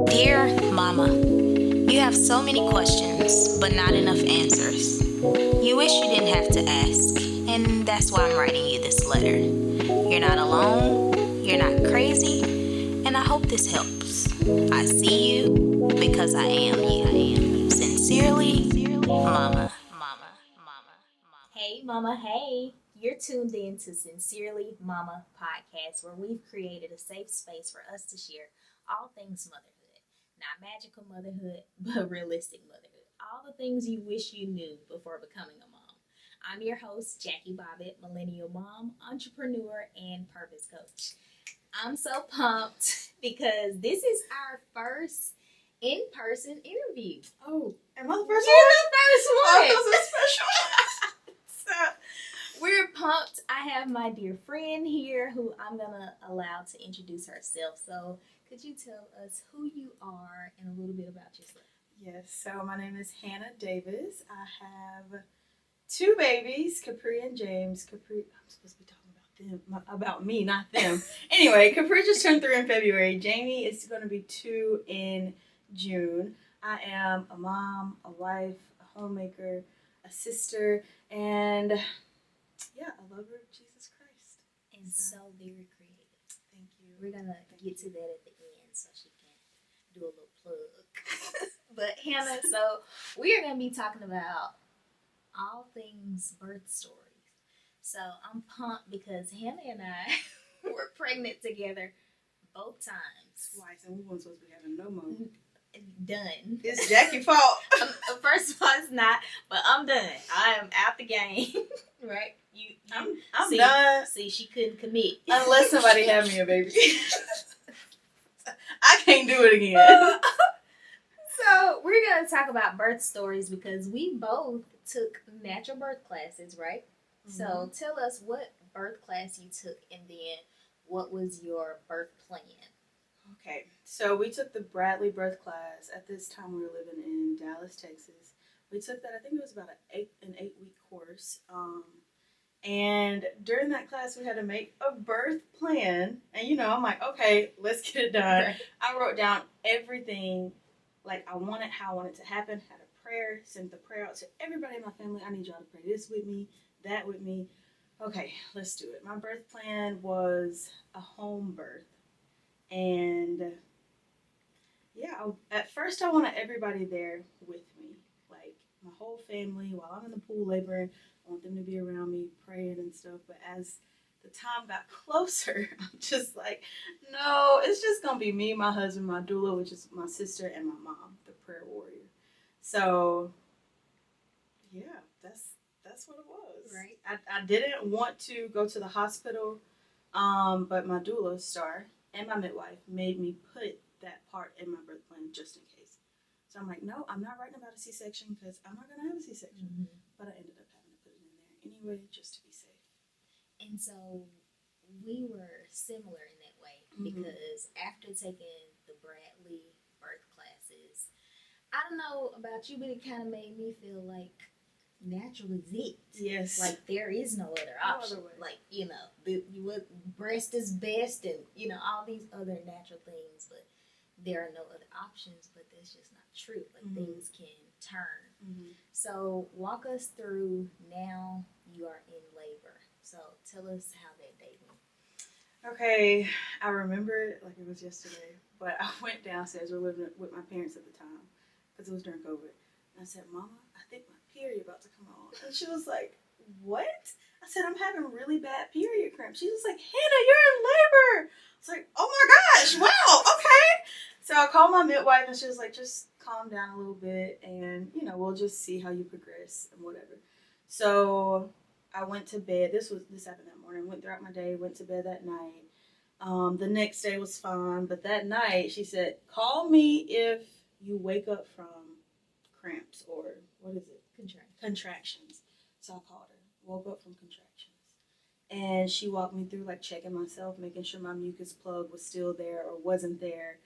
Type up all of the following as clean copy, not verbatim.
Dear Mama, you have so many questions, but not enough answers. You wish you didn't have to ask, and that's why I'm writing you this letter. You're not alone, you're not crazy, and I hope this helps. I see you because I am you. Sincerely, Mama. Hey, Mama, hey. You're tuned in to Sincerely Mama podcast, where we've created a safe space for us to share all things motherhood. Not magical motherhood, but realistic motherhood. All the things you wish you knew before becoming a mom. I'm your host, Jackie Bobbitt, millennial mom, entrepreneur, and purpose coach. I'm so pumped because this is our first in person interview. Oh, am I the You're first one? the first Oh, one. that was special. We're pumped. I have my dear friend here who I'm going to allow to introduce herself. So, could you tell us who you are and a little bit about yourself? Yes, so my name is Hannah Davis. I have two babies, Capri and James. Capri, I'm supposed to be talking about me, not them. Anyway, Capri just turned 3 in February. Jamie is going to be 2 in June. I am a mom, a wife, a homemaker, a sister, and yeah, a lover of Jesus Christ. And so very creative. Thank you. We're going to get to that at the end so she can do a little plug. But Hannah, so we are going to be talking about all things birth stories. So I'm pumped because Hannah and I were pregnant together both times. Twice, and we weren't supposed to be having no more. Done. It's Jackie's fault. First of all, it's not, but I'm done. I am out the game. Right? I'm see, done. See, she couldn't commit. Unless somebody had me a baby. I can't do it again. So we're going to talk about birth stories because we both took natural birth classes, right? Mm-hmm. So tell us what birth class you took and then what was your birth plan? Okay, so we took the Bradley birth class. At this time, we were living in Dallas, Texas. We took that, I think it was about an 8-week course. And during that class, we had to make a birth plan. And, I'm like, okay, let's get it done. Right. I wrote down everything, like how I wanted to happen, had a prayer, sent the prayer out to everybody in my family. I need y'all to pray this with me, that with me. Okay, let's do it. My birth plan was a home birth. And at first I wanted everybody there with me, like my whole family while I'm in the pool laboring. I want them to be around me praying and stuff. But as the time got closer, I'm just like, no, it's just going to be me, my husband, my doula, which is my sister, and my mom, the prayer warrior. So, yeah, that's what it was. Right. I didn't want to go to the hospital, but my doula, Star, and my midwife made me put that part in my birth plan just in case. So I'm like, no, I'm not writing about a C-section because I'm not going to have a C-section. Mm-hmm. But I ended up having to put it in there anyway just to be safe. And so we were similar in that way because after taking the Bradley birth classes, I don't know about you, but it kind of made me feel like natural is it. Yes. Like there is no other option. No other way. Like, breast is best and, all these other natural things, but there are no other options, but that's just not true. Like things can turn. Mm-hmm. So walk us through now you are in labor. So tell us how that day went. Okay. I remember it like it was yesterday, but I went downstairs. We were living with my parents at the time because it was during COVID. And I said, Mama, I think my period about to come on. And she was like, what? I said, I'm having really bad period cramps. She was like, Hannah, you're in labor. I was like, oh my gosh, wow, okay. So I called my midwife and she was like, just calm down a little bit and, we'll just see how you progress and whatever. So I went to bed. This happened that morning. Went throughout my day, went to bed that night. The next day was fine. But that night she said, call me if you wake up from cramps or what is it? Contractions. So I called her. Woke up from contractions. And she walked me through like checking myself, making sure my mucus plug was still there or wasn't there.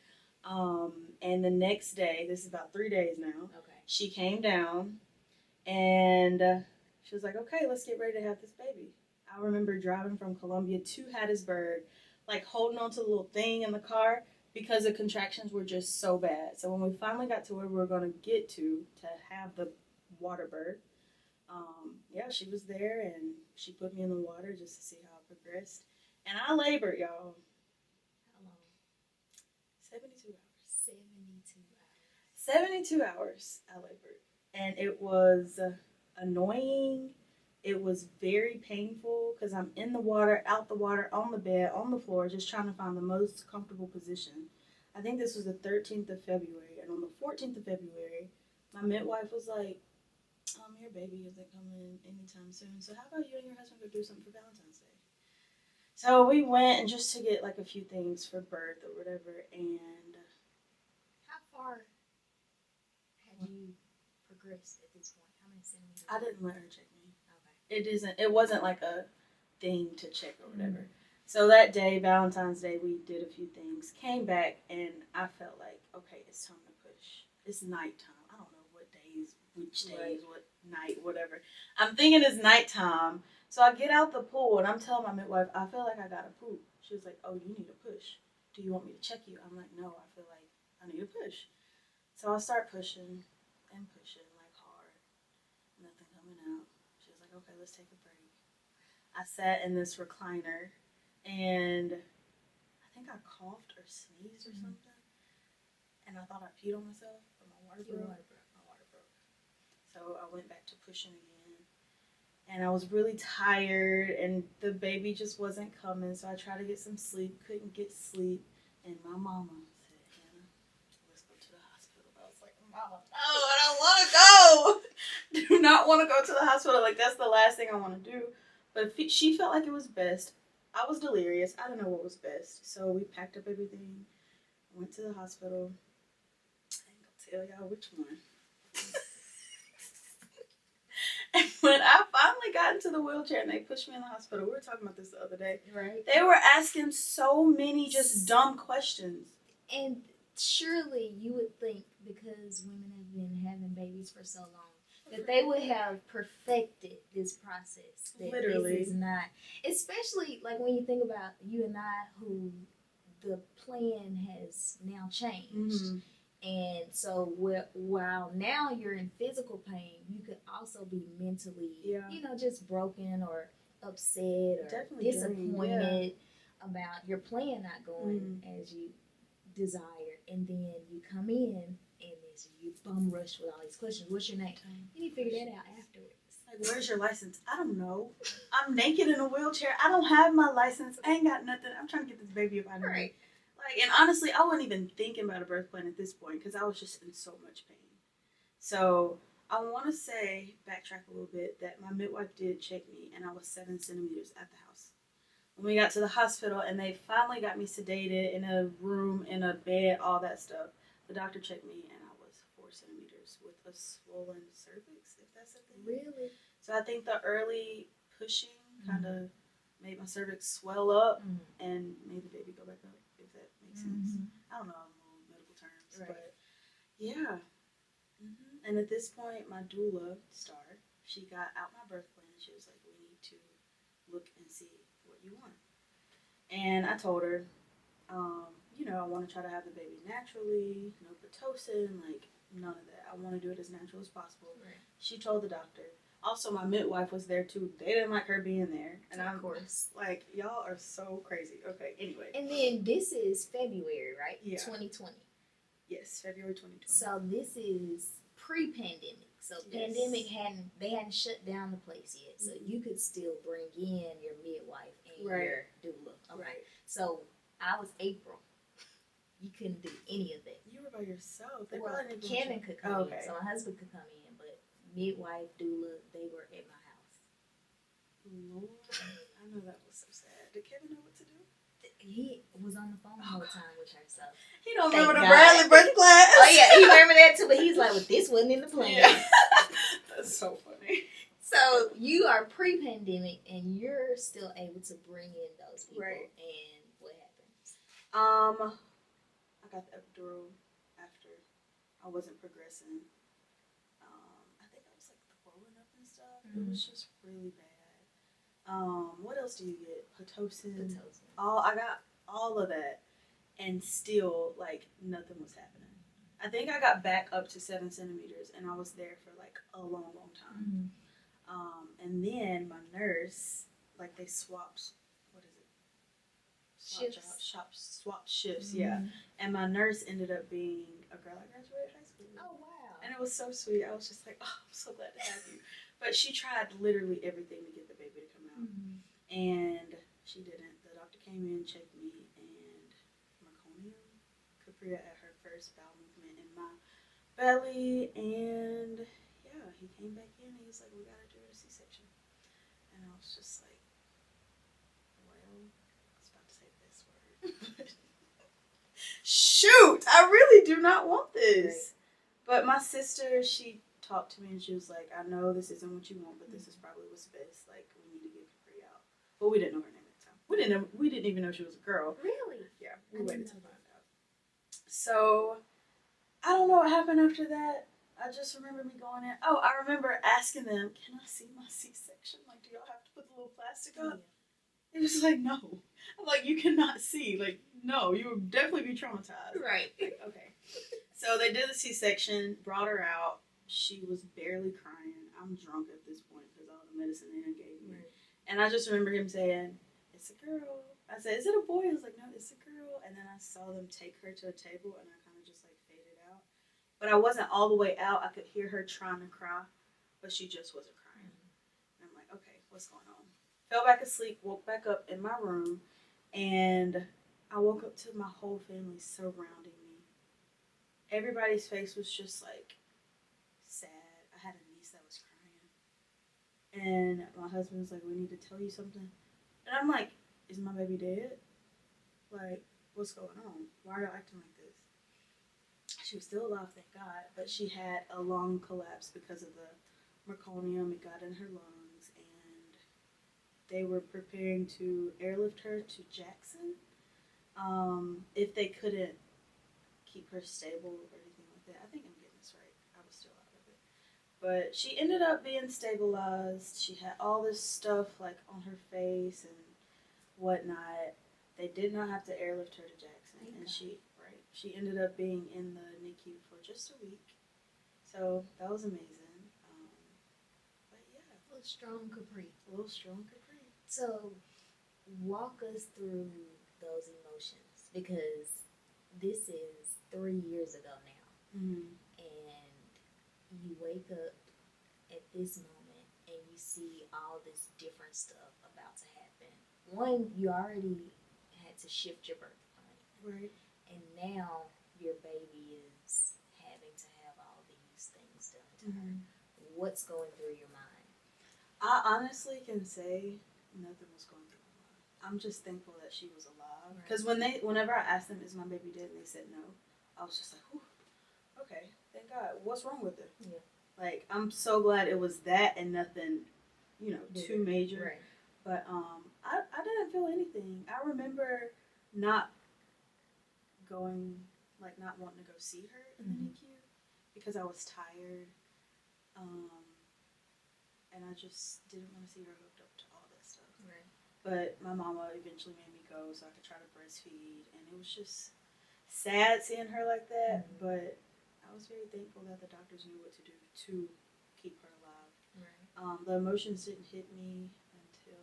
And the next day, this is about 3 days now, she came down and she was like, okay, let's get ready to have this baby. I remember driving from Columbia to Hattiesburg, like holding on to the little thing in the car, because the contractions were just so bad. So when we finally got to where we were going to get to have the water birth, yeah, she was there and she put me in the water just to see how it progressed. And I labored, y'all. How long? 72 hours. 72 hours. 72 hours I labored. And it was annoying. It was very painful because I'm in the water, out the water, on the bed, on the floor, just trying to find the most comfortable position. I think this was the 13th of February. And on the 14th of February, my midwife was like, your baby isn't coming anytime soon. So how about you and your husband go do something for Valentine's Day? So we went and just to get like a few things for birth or whatever. And How far had you progressed at this point? How many centimeters? I didn't let her check me. Okay. It wasn't like a thing to check or whatever. So that day, Valentine's Day, we did a few things, came back, and I felt like, okay, it's time to push. It's nighttime. I don't know what days, which days, what night, whatever. I'm thinking it's nighttime. So I get out the pool, and I'm telling my midwife, I feel like I got to poop. She was like, oh, you need to push. Do you want me to check you? I'm like, no, I feel like I need to push. So I start pushing and pushing like hard. Nothing coming out. She was like, okay, let's take a break. I sat in this recliner, and I think I coughed or sneezed or something. And I thought I peed on myself, but my water broke. My water broke. So I went back to pushing again. And I was really tired, and the baby just wasn't coming. So I tried to get some sleep, couldn't get sleep. And my mama said, Hannah, let's go to the hospital. I was like, Mama, no, I don't want to go. Do not want to go to the hospital. Like, that's the last thing I want to do. But she felt like it was best. I was delirious. I didn't know what was best. So we packed up everything, went to the hospital. I ain't gonna tell y'all which one. And when I finally got into the wheelchair and they pushed me in the hospital, we were talking about this the other day. Right. They were asking so many just dumb questions. And surely you would think, because women have been having babies for so long, that they would have perfected this process. That Literally. This is not, especially like when you think about you and I, who the plan has now changed. Mm-hmm. And so while now you're in physical pain, you could also be mentally, just broken or upset or Definitely disappointed about your plan not going as you desired. And then you come in and you bum rush with all these questions. What's your name? You need to figure that out afterwards. Like, where's your license? I don't know. I'm naked in a wheelchair. I don't have my license. I ain't got nothing. I'm trying to get this baby up out of here. Right. Like, and honestly, I wasn't even thinking about a birth plan at this point because I was just in so much pain. So I want to say, backtrack a little bit, that my midwife did check me, and I was 7 centimeters at the house. When we got to the hospital, and they finally got me sedated in a room, in a bed, all that stuff, the doctor checked me, and I was 4 centimeters with a swollen cervix, if that's a thing. Really? So I think the early pushing kind of made my cervix swell up and made the baby go back up, if that makes sense. I don't know all the medical terms, but yeah. And at this point, my doula, Star, she got out my birth plan. She was like, we need to look and see what you want. And I told her, I want to try to have the baby naturally, no Pitocin, like none of that. I want to do it as natural as possible. Right. She told the doctor. Also, my midwife was there too. They didn't like her being there. And of course. Like, y'all are so crazy. Okay, anyway. And then this is February, right? Yeah. 2020. Yes, February 2020. So this is pre-pandemic. So pandemic they hadn't shut down the place yet. So you could still bring in your midwife and your doula. Okay. Right. So I was April. You couldn't do any of that. You were by yourself. Kevin could come in, so my husband could come in, but midwife, doula, they were at my house. Lord, I know that was so sad. Did Kevin know what to do? He was on the phone the whole time with her, so he don't remember the Bradley birth class. Oh yeah, he remember that too, but he's like, well, this wasn't in the plan. Yeah. That's so funny. So you are pre-pandemic, and you're still able to bring in those people. Right. And what happens? I got the epidural after I wasn't progressing. I think I was like throwing up and stuff. It was just really bad. What else do you get? Pitocin. I got all of that. and still like nothing was happening. I think I got back up to 7 centimeters, and I was there for like a long, long time. And then my nurse, like they swapped, what is it? Swapped shifts, yeah. And my nurse ended up being a girl I graduated high school with. Oh, wow. And it was so sweet. I was just like, oh, I'm so glad to have you. But she tried literally everything to get the baby to come out. And she didn't. The doctor came in, checked me, and meconium capria at her first bowel movement in my belly. And yeah, he came back in and he was like, we gotta do a C-section. And I was just like, well, I was about to say this word. Shoot, I really do not want this. Right. But my sister, she talked to me and she was like, I know this isn't what you want, but this is probably what's best. Like, we need to get Capri out. But we didn't know her name at the time. We didn't even know she was a girl. Really? Yeah, we waited to find out. So, I don't know what happened after that. I just remember me going in. Oh, I remember asking them, can I see my C-section? Like, do y'all have to put the little plastic up? It was like, no. I'm like, you cannot see. Like, no, you would definitely be traumatized. Right. Like, okay. So they did the C-section, brought her out. She was barely crying. I'm drunk at this point because all the medicine they done gave me. Right. And I just remember him saying, it's a girl. I said, is it a boy? He was like, no, it's a girl. And then I saw them take her to a table and I kind of just like faded out. But I wasn't all the way out. I could hear her trying to cry, but she just wasn't crying. And I'm like, okay, what's going on? Fell back asleep, woke back up in my room, and I woke up to my whole family surrounding me. Everybody's face was just like sad. I had a niece that was crying. And my husband was like, we need to tell you something. And I'm like, is my baby dead? Like, what's going on? Why are y'all acting like this? She was still alive, thank God, but she had a lung collapse because of the meconium. It got in her lungs. They were preparing to airlift her to Jackson if they couldn't keep her stable or anything like that. I think I'm getting this right. I was still out of it. But she ended up being stabilized. She had all this stuff like on her face and whatnot. They did not have to airlift her to Jackson. And she ended up being in the NICU for just a week. So that was amazing. But yeah. A little strong Capri. So, walk us through those emotions because this is 3 years ago now. And you wake up at this moment and you see all this different stuff about to happen. One, you already had to shift your birth plan. Right. And now your baby is having to have all these things done to her. What's going through your mind? I honestly can say nothing was going through my mind. I'm just thankful that she was alive. Because whenever I asked them, is my baby dead? And they said no. I was just like, whew, okay, thank God. What's wrong with her? Yeah. Like, I'm so glad it was that and nothing, too major. Right. But I didn't feel anything. I remember not wanting to go see her in the NICU because I was tired. And I just didn't want to see her hooked up to all that stuff. Right. But my mama eventually made me go so I could try to breastfeed. And it was just sad seeing her like that. But I was very thankful that the doctors knew what to do to keep her alive. Right. The emotions didn't hit me until,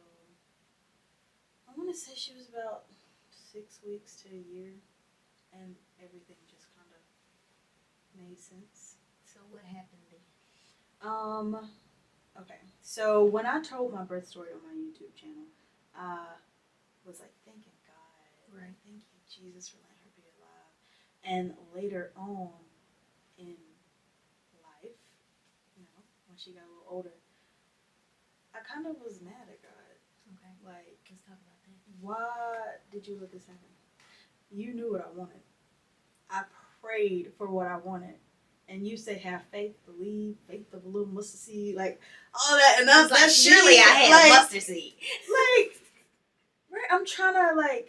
I want to say she was about 6 weeks to a year. And everything just kind of made sense. So what happened then? Okay, so when I told my birth story on my YouTube channel, I was like, thanking God. Right. Thank you, Jesus, for letting her be alive. And later on in life, when she got a little older, I kind of was mad at God. Okay. Like, let's talk about that. Why did you let this happen? You knew what I wanted. I prayed for what I wanted. And you say have faith, believe, faith of a little mustard seed, like all that, and I was like, surely I had a mustard seed. Right? I'm trying to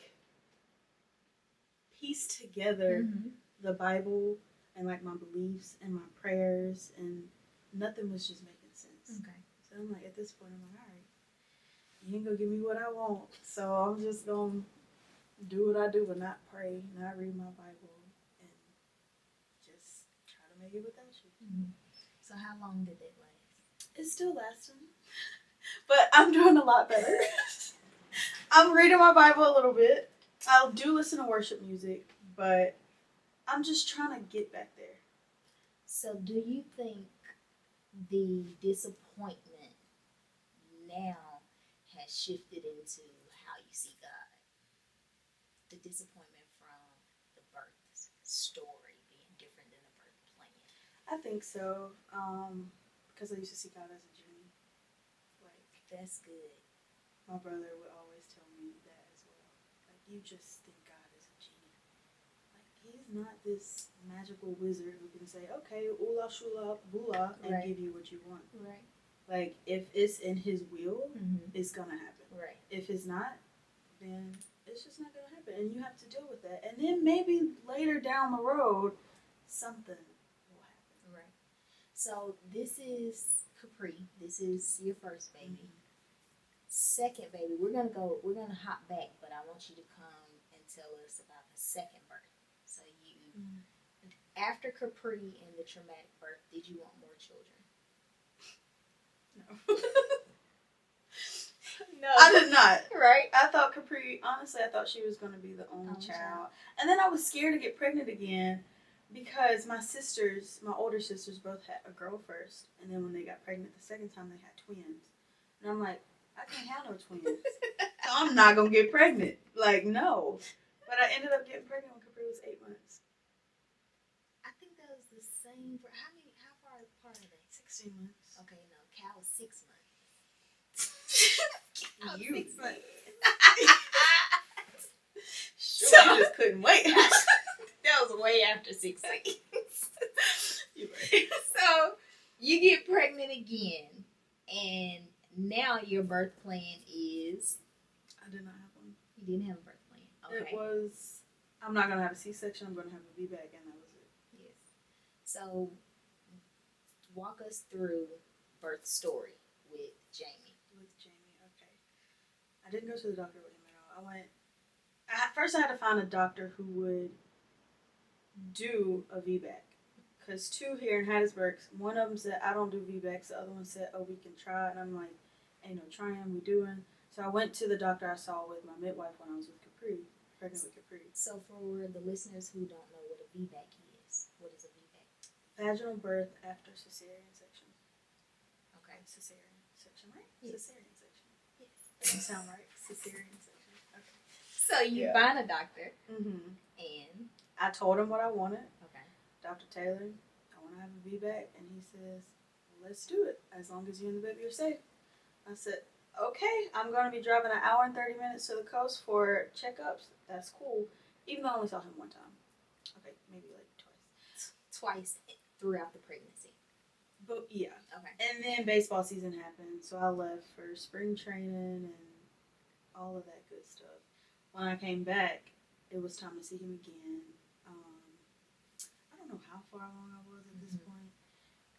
piece together the Bible and my beliefs and my prayers, and nothing was just making sense. Okay. So I'm like, at this point, I'm like, all right, you ain't gonna give me what I want, so I'm just gonna, do what I do, but not pray, not read my Bible, and just try to make it without you. Mm-hmm. So how long did that last? It's still lasting, but I'm doing a lot better. I'm reading my Bible a little bit. I do listen to worship music, but I'm just trying to get back there. So do you think the disappointment now has shifted into how you see God? The disappointment from the birth story being different than the birth plan. I think so, because I used to see God as a genie. Like, That's good. my brother would always tell me that as well. Like, you just think God is a genie. Like, he's not this magical wizard who can say, okay, ula shula bula, and Right. give you what you want. Right. Like, if it's in his will, Mm-hmm. it's gonna happen. Right. If it's not, then it's just not gonna happen, and you have to deal with that. And then maybe later down the road, something will happen. Right. So this is Capri. This is your first baby. Second baby, we're gonna hop back, but I want you to come and tell us about the second birth. So after Capri and the traumatic birth, did you want more children? No. No. I did not. Right. I thought Capri, honestly, I thought she was going to be the only child. And then I was scared to get pregnant again because my older sisters both had a girl first. And then when they got pregnant the second time, they had twins. And I'm like, I can't have no twins. So I'm not going to get pregnant. Like, no. But I ended up getting pregnant when Capri was 8 months. I think that was the same for how far apart are they? 16 months. Okay, no, Cal was 6 months. You. 6 months. Sure, you just couldn't wait. That was way after 6 months. You're right. So you get pregnant again, and now your birth plan is I did not have one. you didn't have a birth plan. Okay. It was, I'm not going to have a C-section, I'm going to have a VBAC, and that was it. Yes. So walk us through birth story with Jamie. With Jamie, okay. I didn't go to the doctor with him at all. First I had to find a doctor who would do a VBAC. Because 2 here in Hattiesburg, one of them said, I don't do VBACs. The other one said, oh, we can try. And I'm like, ain't no trying, we doing. So I went to the doctor I saw with my midwife when I was with Capri, pregnant with Capri. So for the listeners who don't know what a VBAC is, what is a VBAC? Vaginal birth after cesarean section. Okay. Cesarean section, right? Yes. Cesarean section. Yes. Doesn't sound right. Cesarean section. Okay. So you Yeah. find a doctor, Mm-hmm. and I told him what I wanted. okay. Dr. Taylor, I want to have a VBAC. And he says, well, let's do it as long as you and the baby are safe. I said, okay, I'm going to be driving 1 hour and 30 minutes to the coast for checkups. That's cool. Even though I only saw him one time. Okay, maybe like twice. Twice throughout the pregnancy. But yeah. Okay. And then baseball season happened. So I left for spring training and all of that good stuff. When I came back, it was time to see him again. I don't know how far along I was at this point.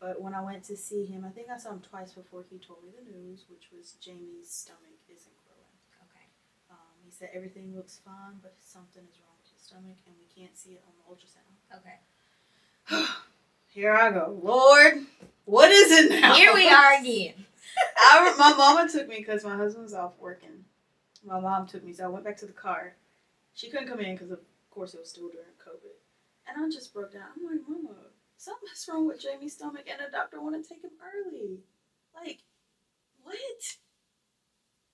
But when I went to see him, I think I saw him twice before he told me the news, which was Jamie's stomach isn't growing. Okay. He said everything looks fine, but something is wrong with his stomach, and we can't see it on the ultrasound. Okay. Here I go. Lord, what is it now? Here we are again. My mama took me because my husband was off working. My mom took me, so I went back to the car. She couldn't come in because, of course, it was still during COVID. And I just broke down. I'm like, Mama, something's wrong with Jamie's stomach, and the doctor want to take him early. Like, what?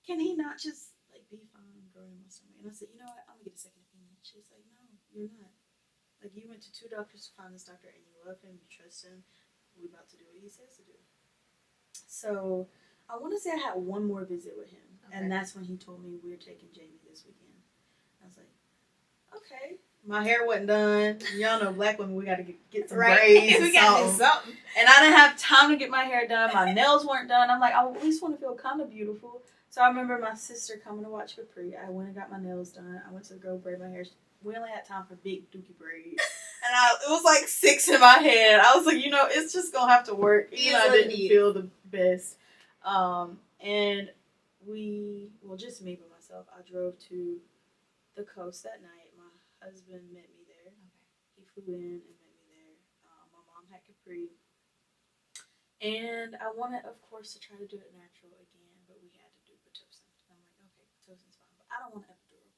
Can he not just, like, be fine growing in my stomach? And I said, you know what? I'm going to get a second opinion. She's like, no, you're not. Like, you went to 2 doctors to find this doctor, and you love him, you trust him. We're about to do what he says to do. So I want to say I had one more visit with him. Okay. And that's when he told me we're taking Jamie this weekend. I was like, okay. My hair wasn't done. Y'all know black women, we got to get some braids and we got to do something. And I didn't have time to get my hair done. My nails weren't done. I'm like, I at least want to feel kind of beautiful. So I remember my sister coming to watch Capri. I went and got my nails done. I went to go braid my hair. We only had time for big dookie braids. And it was like 6 in my head. I was like, you know, it's just going to have to work. Even though I didn't feel the best. And just me by myself, I drove to the coast that night. My husband met me there. Okay. He flew in and met me there. My mom had Capri. And I wanted, of course, to try to do it natural again, but we had to do Pitocin. And I'm like, okay, Pitocin's fine, but I don't want epidural.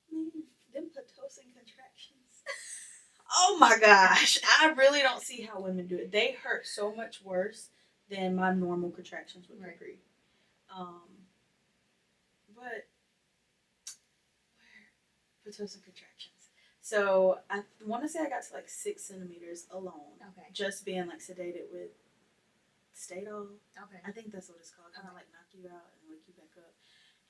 Man, them Pitocin contractions. Oh my gosh. I really don't see how women do it. They hurt so much worse than my normal contractions with Right. Capri. But Pitocin contractions. So I want to say I got to like 6 centimeters alone. Okay. Just being like sedated with Stadol. Okay. I think that's what it's called. Kind of like knock you out and wake you back up.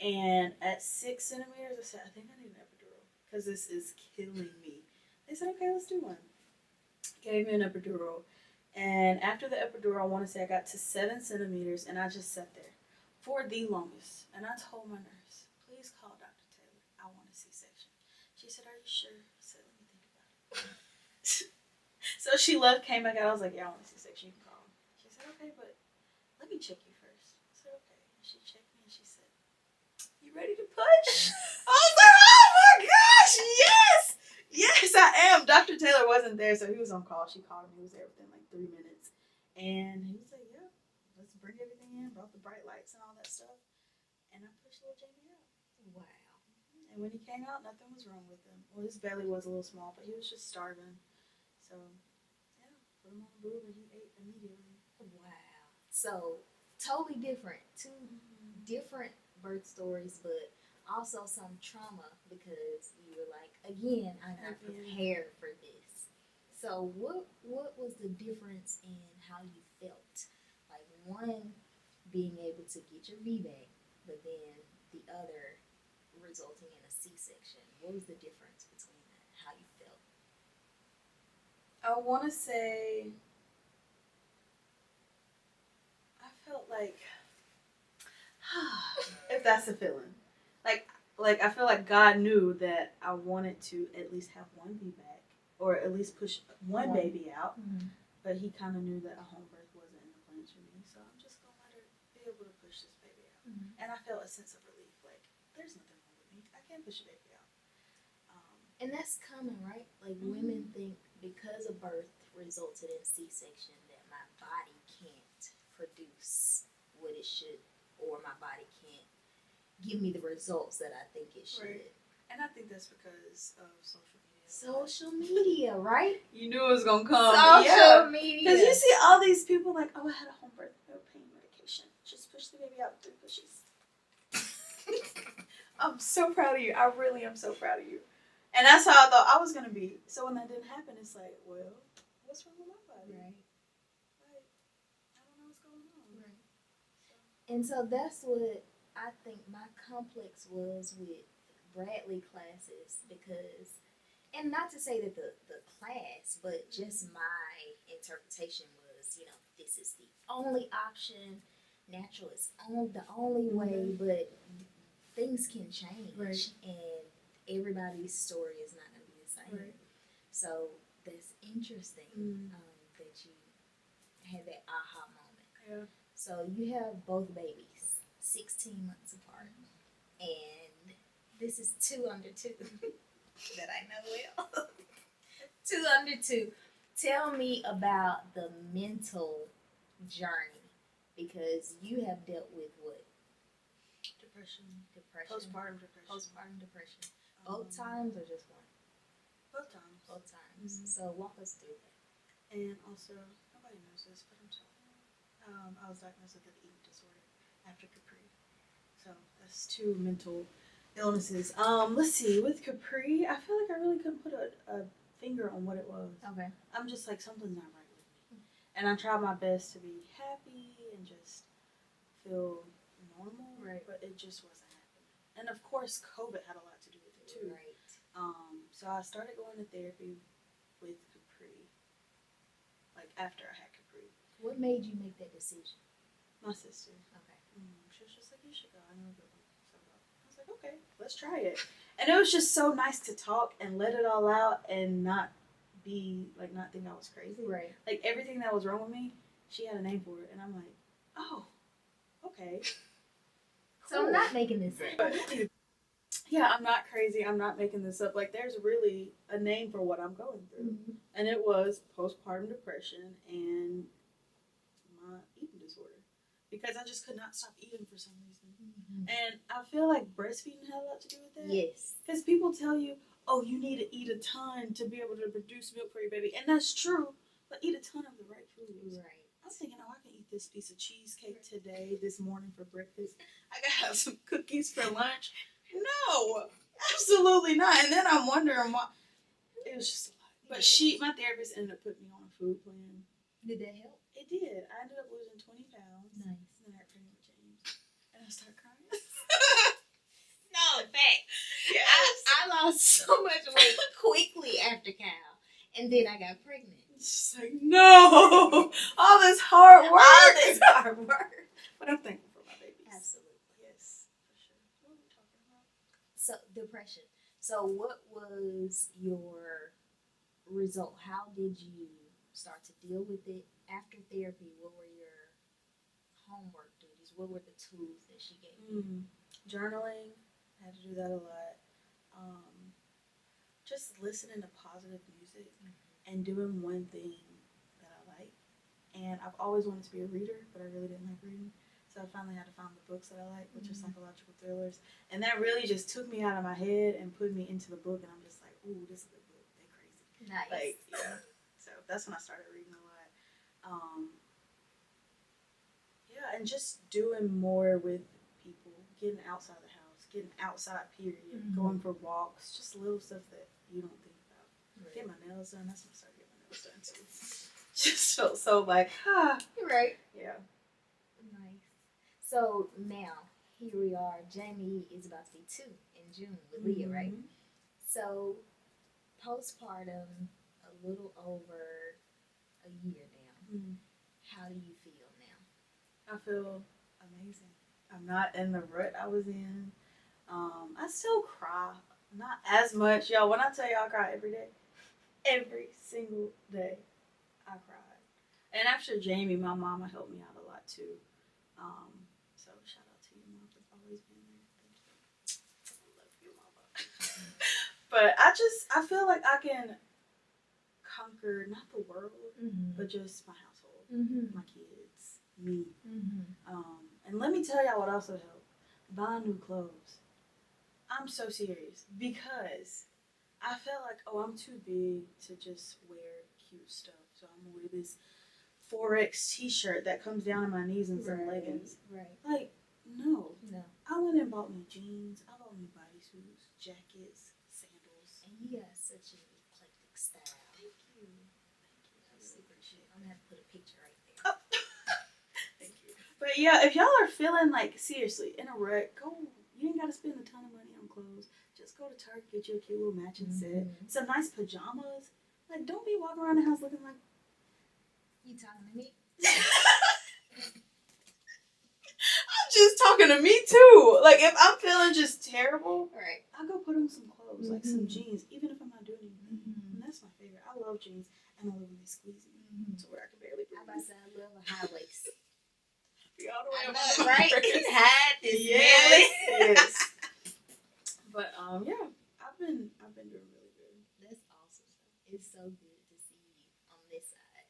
And at 6 centimeters, I said, I think I need an epidural because this is killing me. They said, okay, let's do one. Gave me an epidural. And after the epidural, I want to say I got to 7 centimeters and I just sat there for the longest. And I told my nurse, please call Dr. Taylor. I want a C-section. She said, are you sure? I said, let me think about it. So she left, came back out. I was like, yeah, I want a C-section. You can call him. She said, okay, but let me check you first. I said, okay. And she checked me and she said, you ready to push? I was like, oh my gosh, yes! Yes, I am. Dr. Taylor wasn't there, so he was on call. She called him. He was there within like 3 minutes. And he was like, yeah, let's bring everything in. Brought the bright lights and all that stuff. And I pushed little Jamie out. Wow. And when he came out, nothing was wrong with him. Well, his belly was a little small, but he was just starving. So, yeah, put him on a boob and he ate immediately. Wow. So totally different. Two different birth stories, but also some trauma because you were like, again, I'm not prepared for this. So what was the difference in how you felt? Like one being able to get your VBAC, but then the other resulting in a C-section. What was the difference between that? How you felt? I want to say I felt like if that's a feeling, like I feel like God knew that I wanted to at least have one VBAC or at least push one baby out, but He kind of knew that a home birth wasn't in the plans for me, so I'm just gonna let her be able to push this baby out. And I felt a sense of relief, like there's nothing wrong with me. I can push a baby out. And that's common, right? Like women think because a birth resulted in C-section that my body can't produce what it should, or my body can't give me the results that I think it should. Right. And I think that's because of social media. Social media, right? You knew it was gonna come. Social media. Because you see all these people like, oh, I had a home birth, no pain medication. Just push the baby out 3 pushes. I'm so proud of you. I really am so proud of you. And that's how I thought I was gonna be. So when that didn't happen, it's like, well, what's wrong with my body? Right. Like, I don't know what's going on. Right. And so that's what I think my complex was with Bradley classes because, and not to say that the class, but just my interpretation was, this is the only option. Natural is the only way, but things can change. Right. And everybody's story is not going to be the same. Right. So that's interesting that you had that aha moment. Yeah. So you have both babies, 16 months apart, and this is 2 under 2 that I know well. 2 under 2. Tell me about the mental journey because you have dealt with what? Depression. Postpartum depression. Postpartum depression. Both times or just one? Both times. Both times. So walk us through that. And also, nobody knows this, but I'm telling you. I was diagnosed with an eating disorder after Capri. So that's 2 mental illnesses. Let's see. With Capri, I feel like I really couldn't put a finger on what it was. Okay. I'm just like, something's not right with me. And I tried my best to be happy and just feel normal. Right. But it just wasn't happening. And of course, COVID had a lot to do with it too. Right. So I started going to therapy with Capri. Like after I had Capri. What made you make that decision? My sister. Okay. She was just like, you should go. I know a good one. So I was like, okay, let's try it. And it was just so nice to talk and let it all out and not be like, not think I was crazy. Right. Like everything that was wrong with me, she had a name for it. And I'm like, oh, okay. So I'm not making this up. Yeah, I'm not crazy. I'm not making this up. Like, there's really a name for what I'm going through. And it was postpartum depression and my eating disorder. Because I just could not stop eating for some reason. And I feel like breastfeeding had a lot to do with that. Yes. Because people tell you, oh, you need to eat a ton to be able to produce milk for your baby. And that's true. But eat a ton of the right foods. Right. I was thinking, oh, I can eat this piece of cheesecake today, this morning for breakfast. I gotta have some cookies for lunch. No, absolutely not. And then I'm wondering why. It was just a lot. But my therapist ended up putting me on a food plan. Did that help? It did. I ended up losing 20 pounds. Nice. And then I got pregnant with James. And I started crying. No, fact. Yes. I lost so much weight quickly after Kyle, and then I got pregnant. It's just like, no, all this hard work. All this hard work. But I'm thankful for my babies. Absolutely. Yes, for sure. What are we talking about? So depression. So what was your result? How did you start to deal with it after therapy? What were your homework duties? What were the tools that she gave you? Journaling. I had to do that a lot. Just listening to positive music and doing one thing that I like. And I've always wanted to be a reader, but I really didn't like reading. So I finally had to find the books that I like, which are psychological thrillers. And that really just took me out of my head and put me into the book. And I'm just like, ooh, this is a good book. They're crazy. Nice. Like, yeah. So that's when I started reading a lot. Yeah, and just doing more with people, getting outside the house, getting outside, period, going for walks, just little stuff that you don't think about. Right. Get my nails done. That's when I started getting my nails done too. Just felt so like, Right. yeah. Nice. So now, here we are. Jamie is about to be 2 in June with Leah, right? So, postpartum, a little over a year now. How do you feel now? I feel amazing. I'm not in the rut I was in. I still cry. Not as much. Yo, when I tell you I cry every day, every single day, I cried. And after Jamie, my mama helped me out a lot too. So shout out to you, Mom, for always being there. Thank you. I love you, Mama. But I feel like I can conquer not the world, but just my household, my kids, me. And let me tell y'all what also helped: buying new clothes. I'm so serious because I felt like, oh, I'm too big to just wear cute stuff. So I'm gonna wear this 4X t-shirt that comes down to my knees and some leggings. Right. Like, no. No. I went and bought me jeans. I bought me bodysuits, jackets, sandals. And you got such an eclectic style. Thank you. That's super cute. I'm gonna have to put a picture right there. Oh. Thank you. But yeah, if y'all are feeling like, seriously, in a rut, go. You ain't gotta spend a ton of money on clothes. Just go to Target, get you a cute little matching set. Some nice pajamas. Like, don't be walking around the house looking like... You talking to me? I'm just talking to me too. Like, if I'm feeling just terrible, Right. I'll go put on some clothes, like some jeans, even if I'm not doing anything. And that's my favorite. I love jeans, and I love when they squeeze me to where I can barely breathe. I about to say I love a high waist. Be all the way I up know, my right? wrist. Hide this Yes, belly. yes. But yeah, I've been doing really good. That's awesome. It's so good to see you on this side.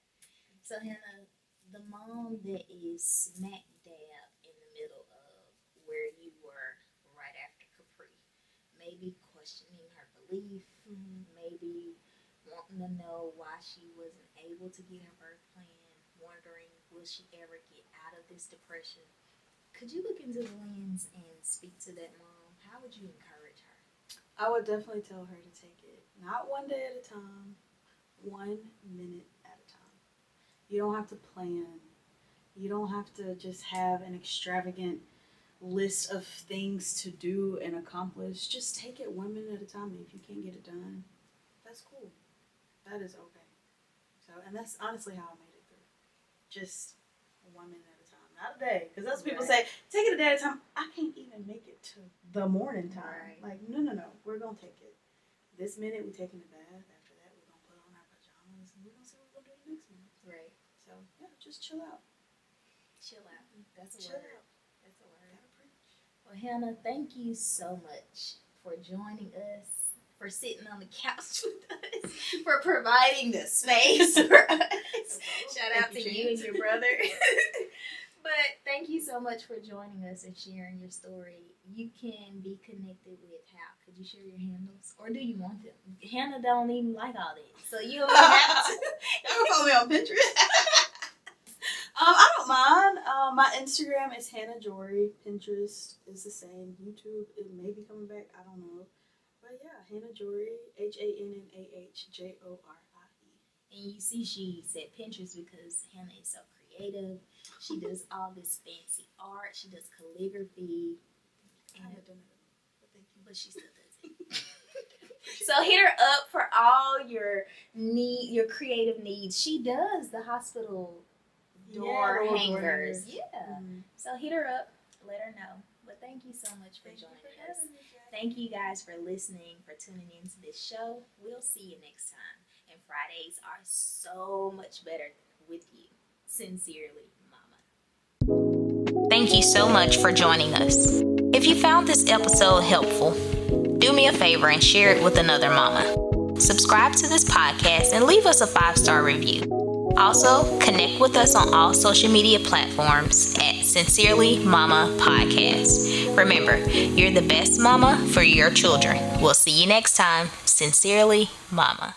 So Hannah, the mom that is smack dab in the middle of where you were right after Capri, maybe questioning her belief, maybe wanting to know why she wasn't able to get her birth plan, wondering will she ever get out of this depression. Could you look into the lens and speak to that mom? How would you encourage her? I would definitely tell her to take it, not one day at a time, 1 minute at a time. You don't have to plan. You don't have to just have an extravagant list of things to do and accomplish. Just take it 1 minute at a time. And if you can't get it done, that's cool. That is okay. So, and that's honestly how I made it through. Just 1 minute at a time, not a day. Because those people say, take it a day at a time. I can't even make it to the morning time. Right. Like, no. We're going to take it. This minute, we're taking a bath. After that, we're going to put on our pajamas. And we're going to see what we're going to do the next minute. Right. So, yeah, just chill out. Chill out. That's a Chill word. out. That's a word. Gotta preach. Well, Hannah, thank you so much for joining us, for sitting on the couch with us, for providing the space for us. Shout out to you and your brother. But thank you so much for joining us and sharing your story. You can be connected with how? Could you share your handles? Or do you want them? Hannah don't even like all this. So you don't even have to. Y'all can follow me on Pinterest. I don't mind. My Instagram is Hannah Jory. Pinterest is the same. YouTube, it may be coming back. I don't know. But yeah, Hannah Jory, HANNAHJORIE. And you see, she said Pinterest because Hannah is so creative. She does all this fancy art. She does calligraphy. I haven't done it, but thank you. But she still does it. So hit her up for all your creative needs. She does the hospital door hangers. Yeah. Mm-hmm. So hit her up. Let her know. But thank you so much for joining us. Thank you guys for listening, for tuning into this show. We'll see you next time. And Fridays are so much better with you. Sincerely, Mama. Thank you so much for joining us. If you found this episode helpful, do me a favor and share it with another mama. Subscribe to this podcast and leave us a 5-star review. Also, connect with us on all social media platforms at Sincerely Mama Podcast. Remember, you're the best mama for your children. We'll see you next time. Sincerely, Mama.